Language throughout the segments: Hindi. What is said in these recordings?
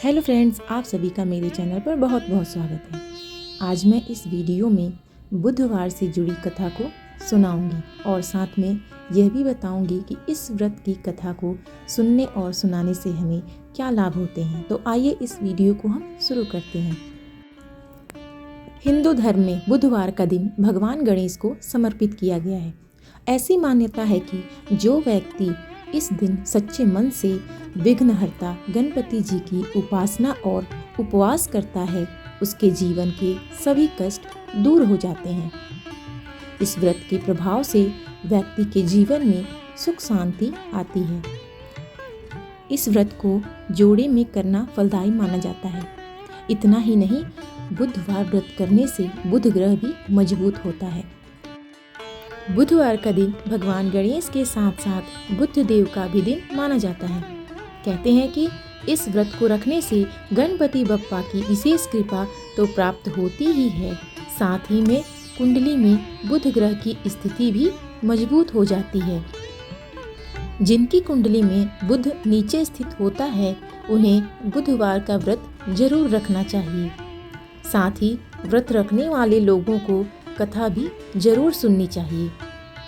हेलो फ्रेंड्स, आप सभी का मेरे चैनल पर बहुत बहुत स्वागत है। आज मैं इस वीडियो में बुधवार से जुड़ी कथा को सुनाऊंगी और साथ में यह भी बताऊंगी कि इस व्रत की कथा को सुनने और सुनाने से हमें क्या लाभ होते हैं। तो आइए इस वीडियो को हम शुरू करते हैं। हिंदू धर्म में बुधवार का दिन भगवान गणेश को समर्पित किया गया है। ऐसी मान्यता है कि जो व्यक्ति इस दिन सच्चे मन से विघ्नहर्ता गणपति जी की उपासना और उपवास करता है, उसके जीवन के सभी कष्ट दूर हो जाते हैं। इस व्रत के प्रभाव से व्यक्ति के जीवन में सुख शांति आती है। इस व्रत को जोड़े में करना फलदायी माना जाता है। इतना ही नहीं, बुधवार व्रत करने से बुध ग्रह भी मजबूत होता है। बुधवार का दिन भगवान गणेश के साथ साथ बुध देव का भी दिन माना जाता है। कहते हैं कि इस व्रत को रखने से गणपति बप्पा की विशेष कृपा तो प्राप्त होती ही है, साथ ही में कुंडली में बुध ग्रह की स्थिति भी मजबूत हो जाती है। जिनकी कुंडली में बुध नीचे स्थित होता है, उन्हें बुधवार का व्रत जरूर रखना चाहिए। साथ ही व्रत रखने वाले लोगों को कथा भी जरूर सुननी चाहिए।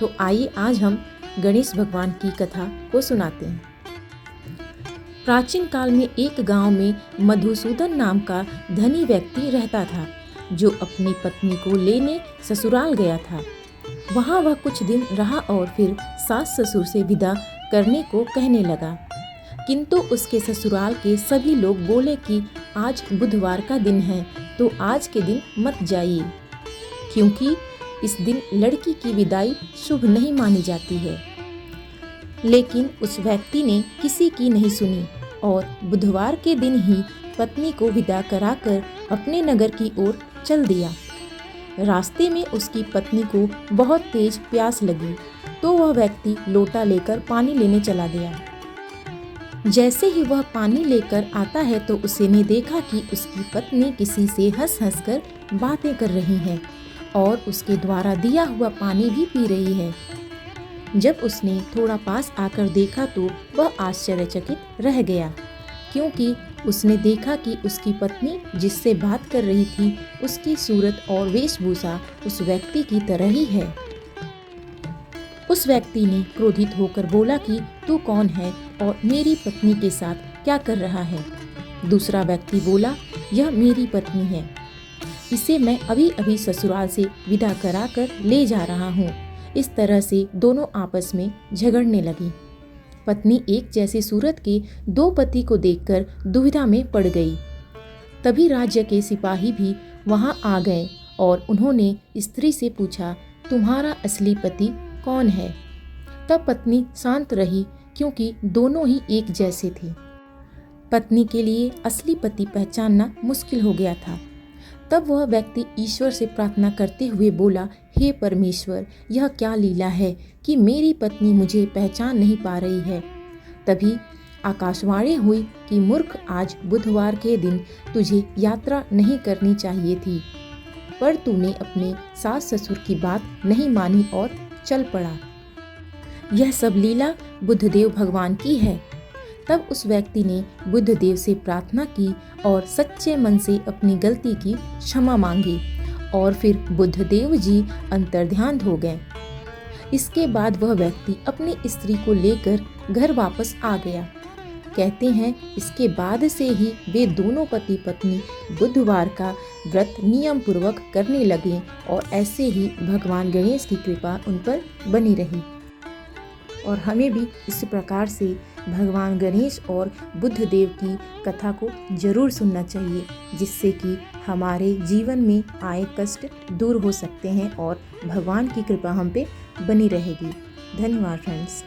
तो आइए आज हम गणेश भगवान की कथा को सुनाते हैं। प्राचीन काल में एक गांव में मधुसूदन नाम का धनी व्यक्ति रहता था, जो अपनी पत्नी को लेने ससुराल गया था। वहां वह कुछ दिन रहा और फिर सास ससुर से विदा करने को कहने लगा, किंतु उसके ससुराल के सभी लोग बोले कि आज बुधवार का दिन है, तो आज के दिन मत जाइए, क्योंकि इस दिन लड़की की विदाई शुभ नहीं मानी जाती है। लेकिन उस व्यक्ति ने किसी की नहीं सुनी और बुधवार के दिन ही पत्नी को विदा कराकर अपने नगर की ओर चल दिया। रास्ते में उसकी पत्नी को बहुत तेज प्यास लगी, तो वह व्यक्ति लोटा लेकर पानी लेने चला गया। जैसे ही वह पानी लेकर आता है, तो उसने देखा कि उसकी पत्नी किसी से हंस हंस कर बातें कर रही है और उसके द्वारा दिया हुआ पानी भी पी रही है। जब उसने थोड़ा पास आकर देखा, तो वह आश्चर्यचकित रह गया, क्योंकि उसने देखा कि उसकी पत्नी जिससे बात कर रही थी, उसकी सूरत और वेशभूषा उस व्यक्ति की तरह ही है। उस व्यक्ति ने क्रोधित होकर बोला कि तू कौन है और मेरी पत्नी के साथ क्या कर रहा है? दूसरा व्यक्ति बोला, यह मेरी पत्नी है, इसे मैं अभी अभी ससुराल से विदा कराकर ले जा रहा हूँ। इस तरह से दोनों आपस में झगड़ने लगी। पत्नी एक जैसी सूरत के दो पति को देखकर दुविधा में पड़ गई। तभी राज्य के सिपाही भी वहाँ आ गए और उन्होंने स्त्री से पूछा, तुम्हारा असली पति कौन है? तब पत्नी शांत रही, क्योंकि दोनों ही एक जैसे थे। पत्नी के लिए असली पति पहचानना मुश्किल हो गया था। तब वह व्यक्ति ईश्वर से प्रार्थना करते हुए बोला, हे परमेश्वर, यह क्या लीला है कि मेरी पत्नी मुझे पहचान नहीं पा रही है। तभी आकाशवाणी हुई कि मूर्ख, आज बुधवार के दिन तुझे यात्रा नहीं करनी चाहिए थी, पर तूने अपने सास ससुर की बात नहीं मानी और चल पड़ा। यह सब लीला बुधदेव भगवान की है। तब उस व्यक्ति ने बुधदेव से प्रार्थना की और सच्चे मन से अपनी गलती की क्षमा मांगी और फिर बुधदेव जी अंतर्ध्यान हो गए। इसके बाद वह व्यक्ति अपनी स्त्री को लेकर घर वापस आ गया। कहते हैं इसके बाद से ही वे दोनों पति पत्नी बुधवार का व्रत नियम पूर्वक करने लगे और ऐसे ही भगवान गणेश की कृपा उन पर बनी रही। और हमें भी इस प्रकार से भगवान गणेश और बुध देव की कथा को जरूर सुनना चाहिए, जिससे कि हमारे जीवन में आए कष्ट दूर हो सकते हैं और भगवान की कृपा हम पे बनी रहेगी। धन्यवाद फ्रेंड्स।